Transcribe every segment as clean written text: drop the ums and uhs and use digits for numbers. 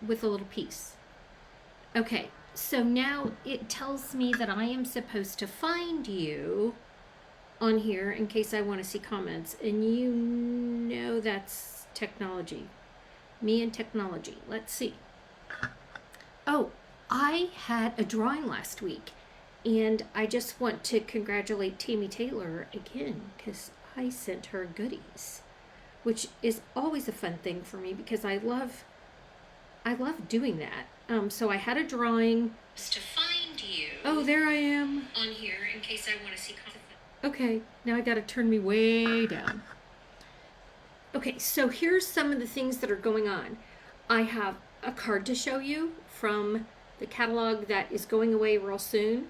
with a little piece. Okay, so now it tells me that I am supposed to find you on here in case I want to see comments. And you know that's technology. Me and technology. Let's see. Oh, I had a drawing last week. And I just want to congratulate Tammy Taylor again because I sent her goodies, which is always a fun thing for me because I love doing that. So I had a drawing. To find you. Oh, there I am. On here in case I want to see comments. Okay, now I gotta turn me way down. Okay, so here's some of the things that are going on. I have a card to show you from the catalog that is going away real soon.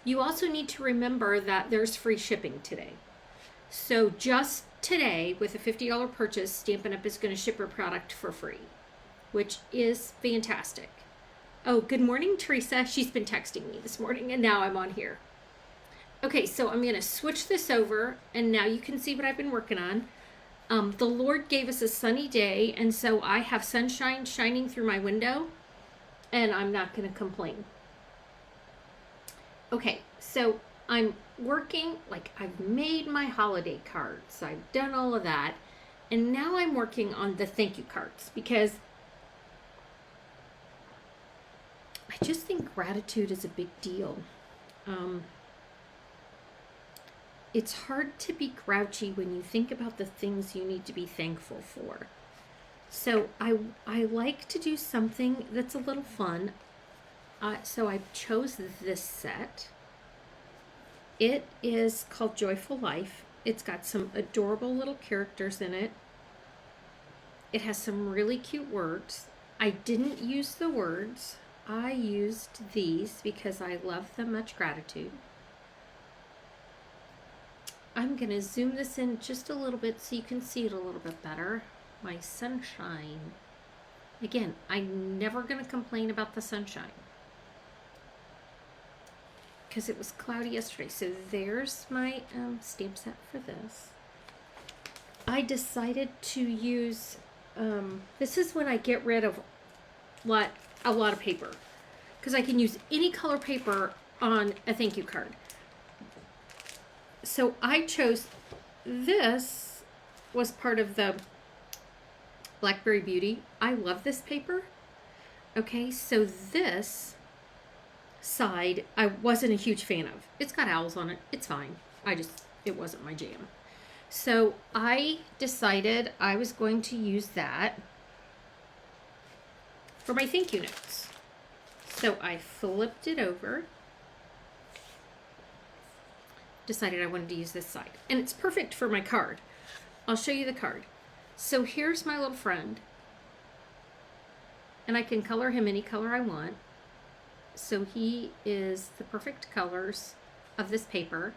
You also need to remember that there's free shipping today. So just today, with a $50 purchase, Stampin' Up! Is going to ship your product for free, which is fantastic. Oh, good morning, Teresa. She's been texting me this morning, and now I'm on here. Okay, so I'm going to switch this over, and now you can see what I've been working on. The Lord gave us a sunny day, and so I have sunshine shining through my window, and I'm not going to complain. Okay, so I'm working, like I've made my holiday cards. I've done all of that, and now I'm working on the thank you cards because I just think gratitude is a big deal. It's hard to be grouchy when you think about the things you need to be thankful for. So I like to do something that's a little fun. So I chose this set. It is called Joyful Life. It's got some adorable little characters in it. It has some really cute words. I didn't use the words. I used these because I love them much gratitude. I'm going to zoom this in just a little bit so you can see it a little bit better. My sunshine. Again, I'm never going to complain about the sunshine because it was cloudy yesterday. So there's my stamp set for this. I decided to use, this is when I get rid of a lot of paper because I can use any color paper on a thank you card. So I chose, this was part of the Blackberry Beauty. I love this paper. Okay, so this side I wasn't a huge fan of. It's got owls on it. It's fine. It wasn't my jam. So I decided I was going to use that for my thank you notes. So I flipped it over. Decided I wanted to use this side. And it's perfect for my card. I'll show you the card. So here's my little friend. And I can color him any color I want. So he is the perfect colors of this paper.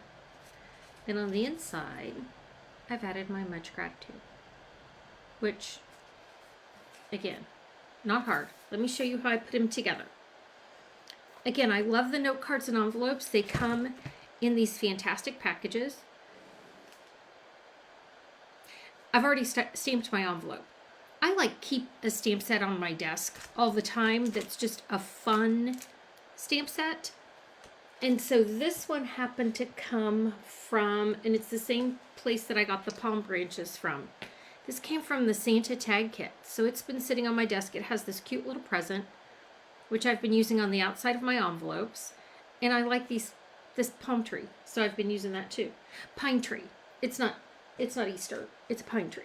And on the inside, I've added my much gratitude. Which, again, not hard. Let me show you how I put them together. Again, I love the note cards and envelopes. They come in these fantastic packages. I've already stamped my envelope. I keep a stamp set on my desk all the time that's just a fun stamp set. And so this one happened to come from, and it's the same place that I got the palm branches from. This came from the Santa tag kit. So it's been sitting on my desk. It has this cute little present, which I've been using on the outside of my envelopes. And I like this palm tree, so I've been using that too. Pine tree. It's not Easter. It's a pine tree.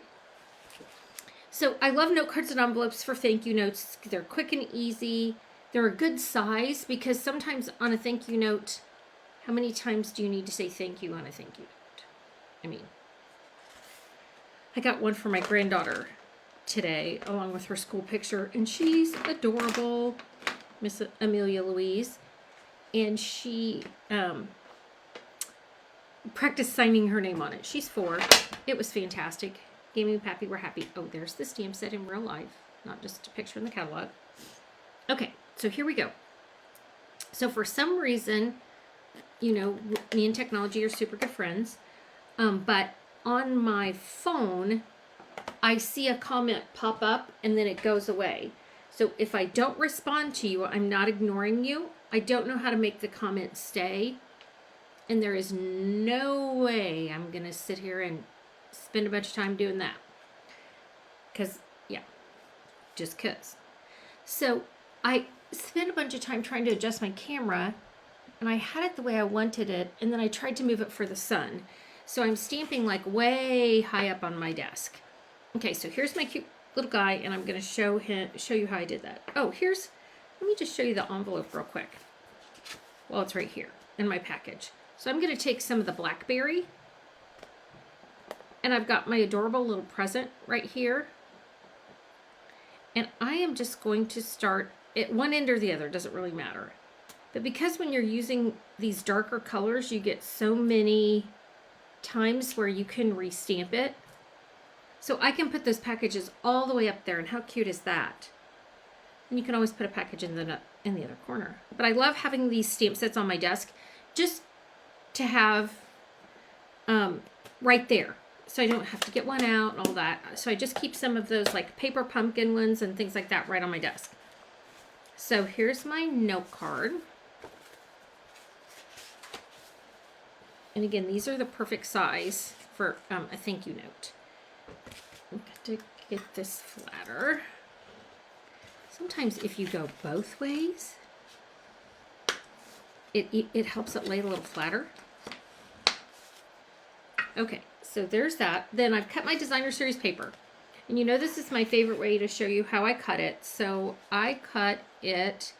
So I love note cards and envelopes for thank you notes. They're quick and easy. They're a good size because sometimes on a thank you note, how many times do you need to say thank you on a thank you note? I mean, I got one for my granddaughter today along with her school picture, and she's adorable, Miss Amelia Louise. And she practiced signing her name on it. She's 4. It was fantastic. Gaming Pappy, we're happy. Oh, there's the stamp set in real life, not just a picture in the catalog. Okay, so here we go. So for some reason, you know, me and technology are super good friends. But on my phone, I see a comment pop up and then it goes away. So if I don't respond to you, I'm not ignoring you. I don't know how to make the comment stay. And there is no way I'm going to sit here and spend a bunch of time doing that. Because, yeah, just because. So I spent a bunch of time trying to adjust my camera, and I had it the way I wanted it, and then I tried to move it for the sun. So I'm stamping like way high up on my desk. Okay, so here's my cute little guy, and I'm going to show you how I did that. Oh, let me just show you the envelope real quick. Well, it's right here in my package. So I'm going to take some of the blackberry, and I've got my adorable little present right here. And I am just going to start at one end or the other, doesn't really matter. But because when you're using these darker colors, you get so many times where you can restamp it. So I can put those packages all the way up there, and how cute is that? And you can always put a package in the other corner. But I love having these stamp sets on my desk just to have right there. So I don't have to get one out and all that. So I just keep some of those like paper pumpkin ones and things like that right on my desk. So here's my note card. And again, these are the perfect size for a thank you note. I'm going to get this flatter. Sometimes if you go both ways, it helps it lay a little flatter. Okay, so there's that. Then I've cut my designer series paper. And you know this is my favorite way to show you how I cut it. So I cut it,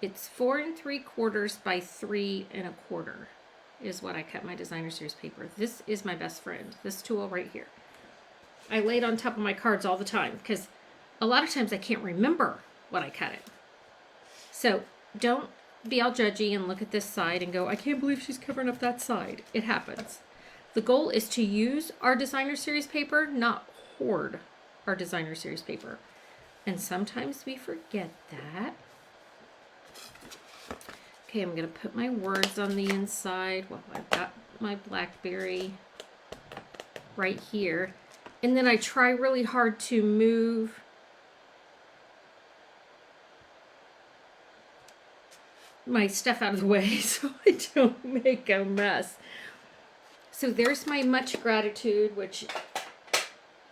it's 4 3/4 by 3 1/4 is what I cut my designer series paper. This is my best friend, this tool right here. I lay it on top of my cards all the time because a lot of times I can't remember what I cut it. So don't be all judgy and look at this side and go, I can't believe she's covering up that side. It happens. The goal is to use our designer series paper, not hoard our designer series paper. And sometimes we forget that. Okay, I'm going to put my words on the inside. Well, I've got my blackberry right here. And then I try really hard to move my stuff out of the way so I don't make a mess. So there's my much gratitude, which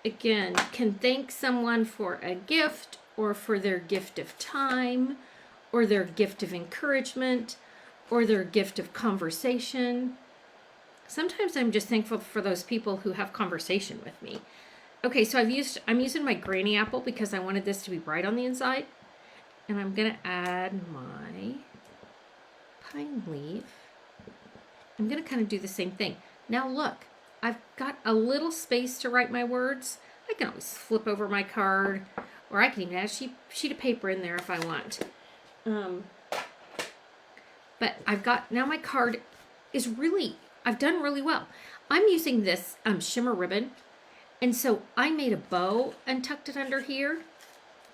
again can thank someone for a gift or for their gift of time or their gift of encouragement or their gift of conversation. Sometimes I'm just thankful for those people who have conversation with me. Okay, so I'm using my granny apple because I wanted this to be bright on the inside. And I'm gonna add my pine leaf. I'm gonna kind of do the same thing. Now look, I've got a little space to write my words. I can always flip over my card, or I can even add a sheet of paper in there if I want. But I've got, now my card is really, I've done really well. I'm using this shimmer ribbon, and so I made a bow and tucked it under here.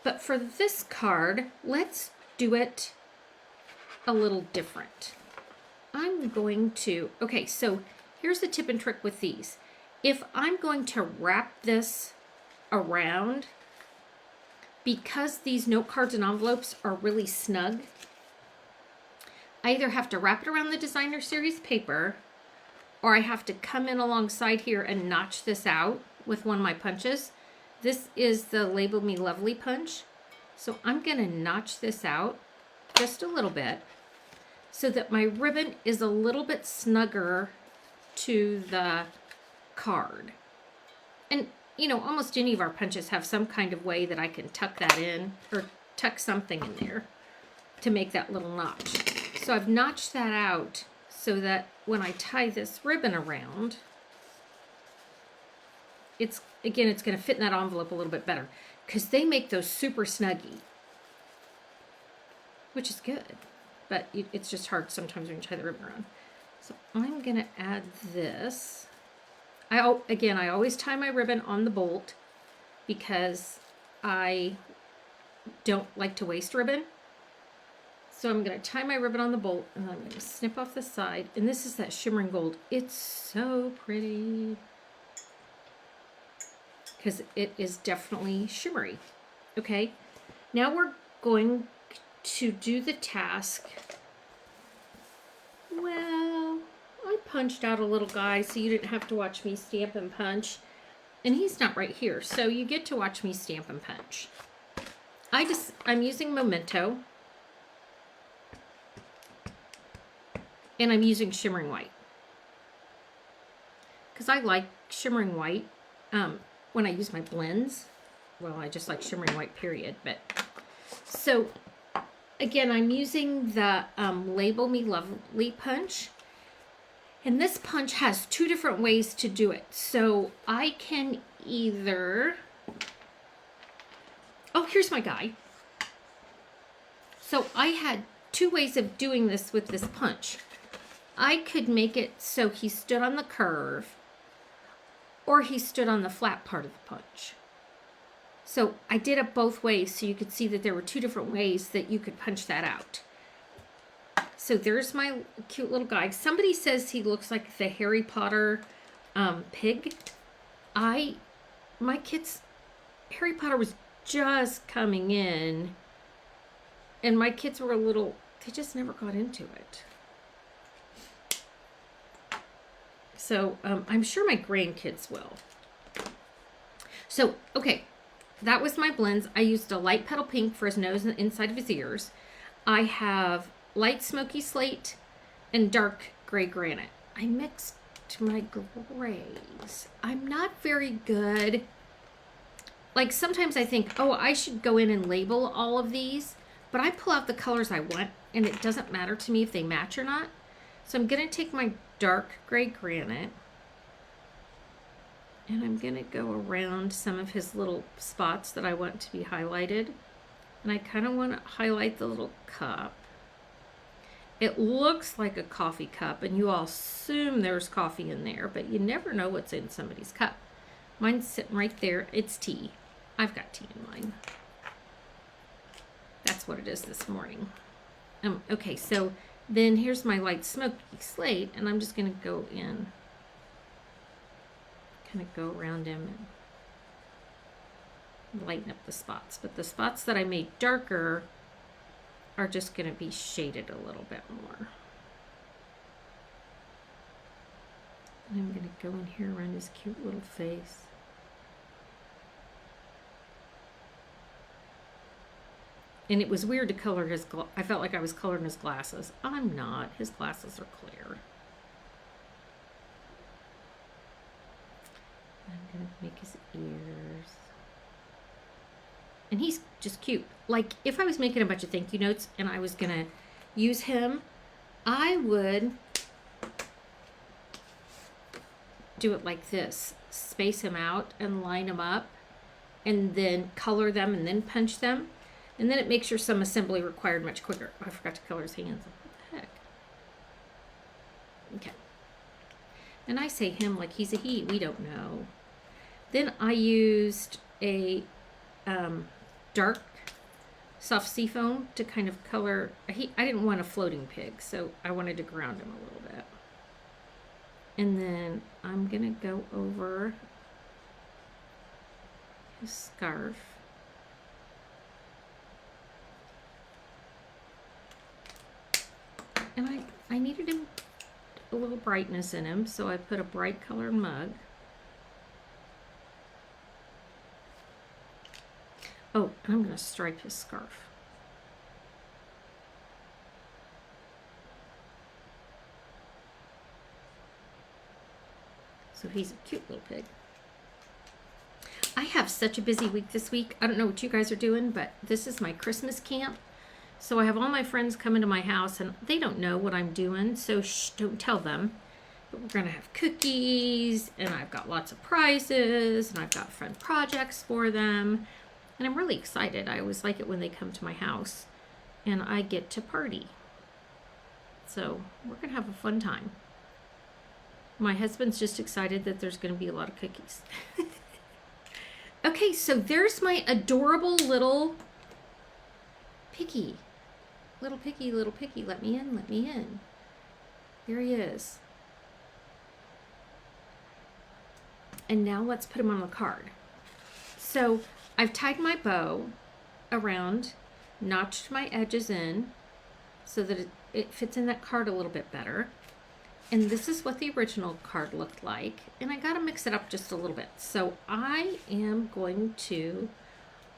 But for this card, let's do it a little different. I'm going to, okay, so here's the tip and trick with these. If I'm going to wrap this around, because these note cards and envelopes are really snug, I either have to wrap it around the designer series paper, or I have to come in alongside here and notch this out with one of my punches. This is the Label Me Lovely punch. So I'm gonna notch this out just a little bit so that my ribbon is a little bit snugger to the card. And you know, almost any of our punches have some kind of way that I can tuck that in or tuck something in there to make that little notch. So I've notched that out so that when I tie this ribbon around, it's going to fit in that envelope a little bit better because they make those super snuggy, which is good, but it's just hard sometimes when you tie the ribbon around. So I'm going to add this. I always tie my ribbon on the bolt because I don't like to waste ribbon. So I'm going to tie my ribbon on the bolt and I'm going to snip off the side. And this is that shimmering gold. It's so pretty because it is definitely shimmery. Okay, now going to do the task. Well, I punched out a little guy so you didn't have to watch me stamp and punch. And he's not right here, so you get to watch me stamp and punch. I'm using Memento. And I'm using shimmering white. Because I like shimmering white when I use my blends. Well, I just like shimmering white, period. But so, again, I'm using the Label Me Lovely punch. And this punch has two different ways to do it. So I can either... Oh, here's my guy. So I had two ways of doing this with this punch. I could make it so he stood on the curve, or he stood on the flat part of the punch. So I did it both ways so you could see that there were two different ways that you could punch that out. So there's my cute little guy. Somebody says he looks like the Harry Potter pig. My kids, Harry Potter was just coming in, and my kids were they just never got into it. So I'm sure my grandkids will. So, okay, that was my blends. I used a light petal pink for his nose and the inside of his ears. I have light smoky slate and dark gray granite. I mixed my grays. I'm not very good. Like sometimes I think, oh, I should go in and label all of these, but I pull out the colors I want and it doesn't matter to me if they match or not. So I'm going to take my dark gray granite and I'm going to go around some of his little spots that I want to be highlighted. And I kind of want to highlight the little cup. It looks like a coffee cup and you all assume there's coffee in there, but you never know what's in somebody's cup. Mine's sitting right there. It's tea. I've got tea in mine. That's what it is this morning. Okay, so then here's my light smoky slate, and I'm just going to go in, kind of go around him and lighten up the spots. But the spots that I made darker are just going to be shaded a little bit more. And I'm going to go in here around his cute little face. And it was weird to color his, I felt like I was coloring his glasses. I'm not. His glasses are clear. I'm going to make his ears. And he's just cute. Like, if I was making a bunch of thank you notes and I was going to use him, I would do it like this. Space him out and line them up. And then color them and then punch them. And then it makes your sum assembly required much quicker. Oh, I forgot to color his hands. What the heck? Okay. And I say him like he's a he. We don't know. Then I used a dark soft seafoam to kind of color. I didn't want a floating pig, so I wanted to ground him a little bit. And then I'm going to go over his scarf. And I needed him a little brightness in him, so I put a bright colored mug. Oh, and I'm going to stripe his scarf. So he's a cute little pig. I have such a busy week this week. I don't know what you guys are doing, but this is my Christmas camp. So I have all my friends coming to my house, and they don't know what I'm doing, so shh, don't tell them. But we're going to have cookies, and I've got lots of prizes, and I've got fun projects for them. And I'm really excited. I always like it when they come to my house, and I get to party. So we're going to have a fun time. My husband's just excited that there's going to be a lot of cookies. Okay, so there's my adorable little piggy. Little piggy, little piggy, let me in, let me in. Here he is. And now let's put him on the card. So I've tied my bow around notched my edges in so that it fits in that card a little bit better. And this is what the original card looked like. And I got to mix it up just a little bit. So I am going to,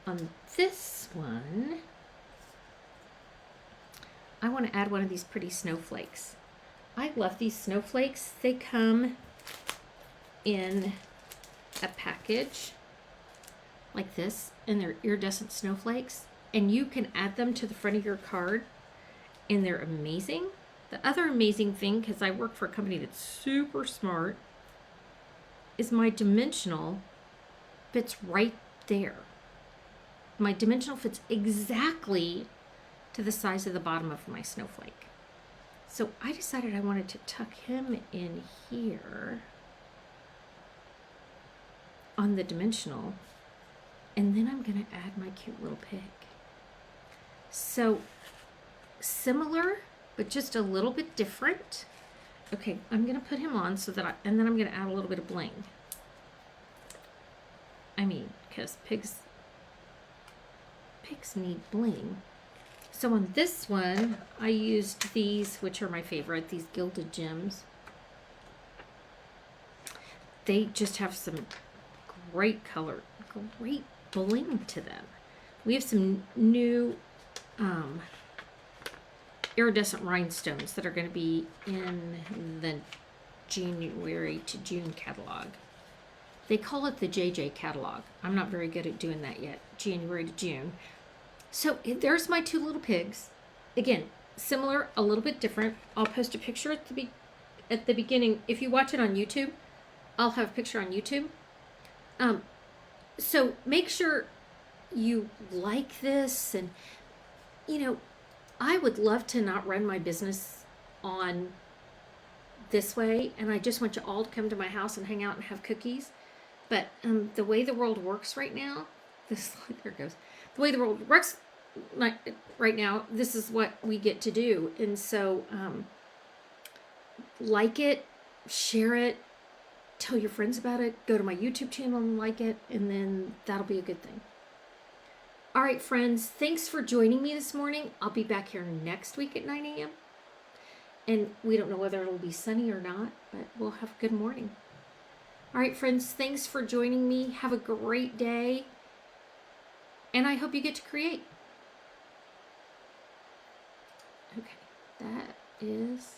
on this one, I want to add one of these pretty snowflakes. I love these snowflakes. They come in a package like this, and they're iridescent snowflakes. And you can add them to the front of your card, and they're amazing. The other amazing thing, because I work for a company that's super smart, is my dimensional fits right there. My dimensional fits exactly to the size of the bottom of my snowflake. So I decided I wanted to tuck him in here on the dimensional, and then I'm going to add my cute little pig. So similar, but just a little bit different. Okay, I'm going to put him on so that and then I'm going to add a little bit of bling. I mean, because pigs need bling. So on this one, I used these, which are my favorite, these gilded gems. They just have some great color, great bling to them. We have some new iridescent rhinestones that are going to be in the January to June catalog. They call it the JJ catalog. I'm not very good at doing that yet, January to June. So there's my two little pigs. Again, similar, a little bit different. I'll post a picture at the beginning. If you watch it on YouTube, I'll have a picture on YouTube. So make sure you like this, and I would love to not run my business on this way, and I just want you all to come to my house and hang out and have cookies. But the way the world works right now, there it goes. The way the world works right now, this is what we get to do. And so like it, share it, tell your friends about it, go to my YouTube channel and like it, and then that'll be a good thing. All right, friends, thanks for joining me this morning. I'll be back here next week at 9 a.m. And we don't know whether it'll be sunny or not, but we'll have a good morning. All right, friends, thanks for joining me. Have a great day. And I hope you get to create. Okay, that is